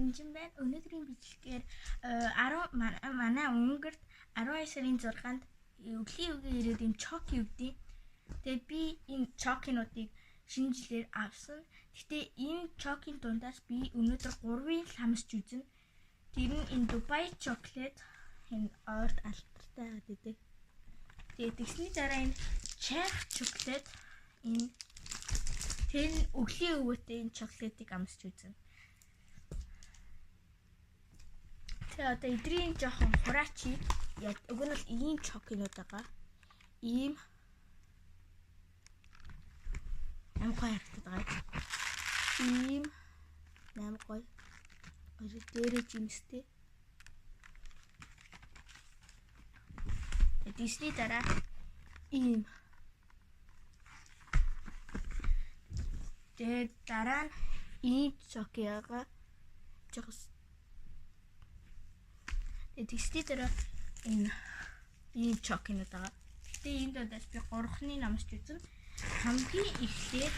Дэнжин байна. Өнөөдрийн бичлэгээр манай Унгарт 12 сарын 6-нд өглөө ирээд юм чок югдیں۔ Тэгээд би энэ чокинуудыг шинэ жилээр авсан. Гэтэ энэ чокин дундаас би өнөөдөр 3-ыг ламсч үзнэ. Тэр нь энэ Дубай чоколад энэ ойрт алтартай байдаг. Тэгээд тэгсний дараа энэ Чех чоколад энэ тэр өглөө өвөтэй энэ чоколадыг амсч үзнэ. Тэгээд одоо эдрийн жоохон хураачи яг уг нь л ийм чокинууд байгаа. Ийм амгой харагдаад байгаа. Ийм амгой дээрээ жимстэй. Дисний дараа ийм тэгээд дараа нь ийм чокиага жогс. Дисний дараа энэ ийм чокинууд байгаа. Тэгээд энэ додоос би 3-ны намсч үзэн хамгийн эхлээд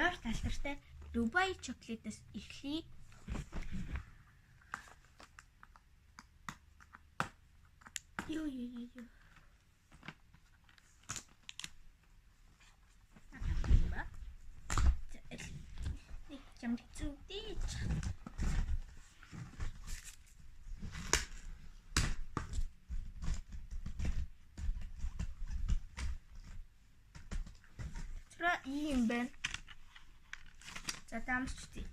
ойрт алтартай Дубай чоколадаас эхлэе. Юу. Ийм байна. За дамжчихъя.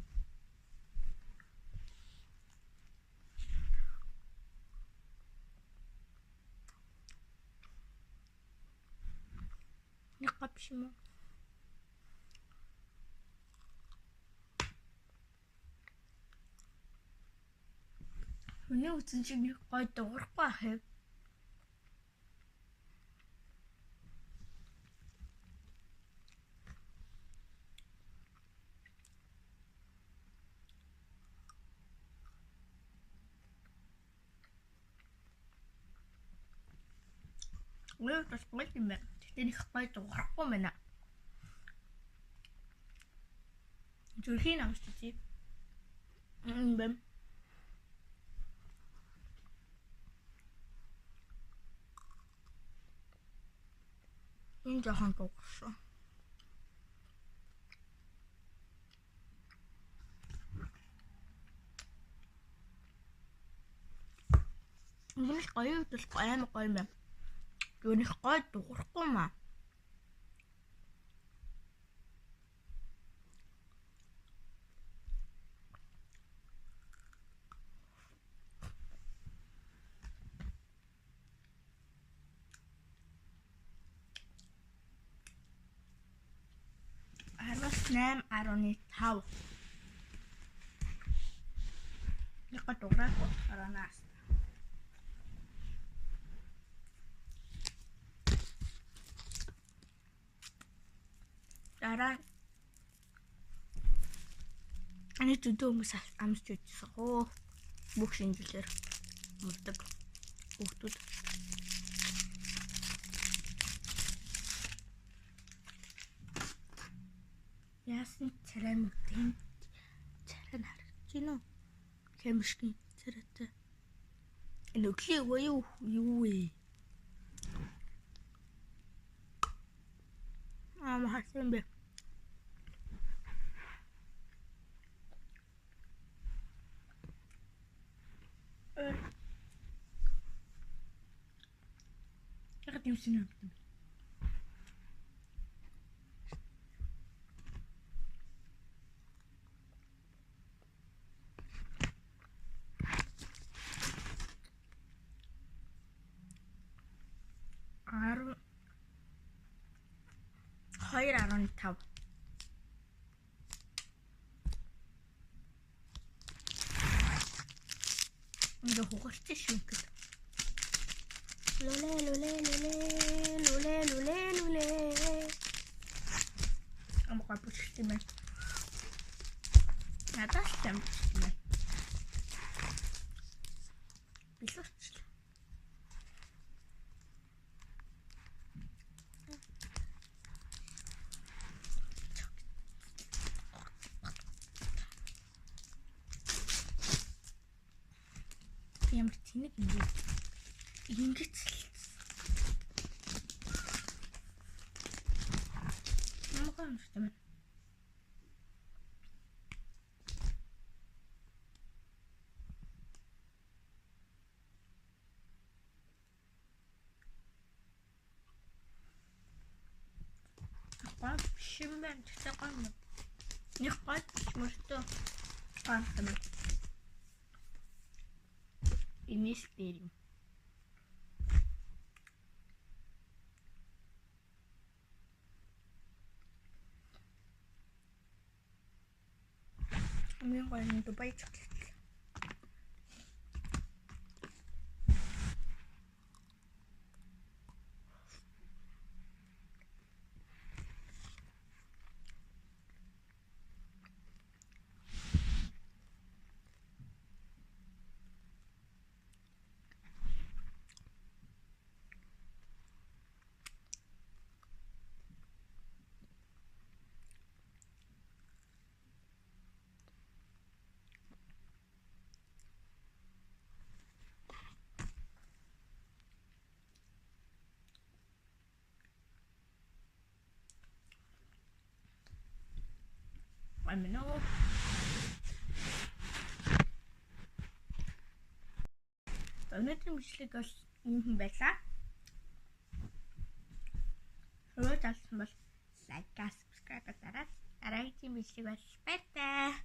Нэг гапш юм уу? Өнөө үзэн чи нэг гой дуурахгүй ахив. Ой, tas гой юм байна. Тэгтээ нэг гой дуурахгүй байна. Зүрхийн амсч үзье. Бэм. Энэ жоохон дуурсан. Энэ гоё бол аим гоё юм байна. Гүнх гой дуурахгүй маа. Арвас 8.5. Яка дуурахгүй аранаас. Дараа ани төдөө хүмүүс амсч үзсэн хөө бүх шинжилээр мурдаг хүүхдүүд. Яасан царай мөтэн царай харагдаж байна уу? Хэмшгийн царайтай. Энэ өглөө юу вэ? Хасан бэ. Яг дэмсэн юм. Ар 2.5. Ингээ хугарч шүү гэдэг. Лоле. Амгаа бүчихтэй мэн. Надаас юм бүчихтэй мэн. Бисоч. тэнэг ингэж муухай юм шүү дээ. Гол шимбэн тэгтээ гол юм. Нэг гол мөртөө гол юм. Инээс дээр юм. Хамгийн гол нь Дубай чоклет. Амино. Өнөөдрийн бичлэг бол ийм байлаа. Хөрөө талсан бол лайк, subscribe дараагийн бичлэг бол баяртай.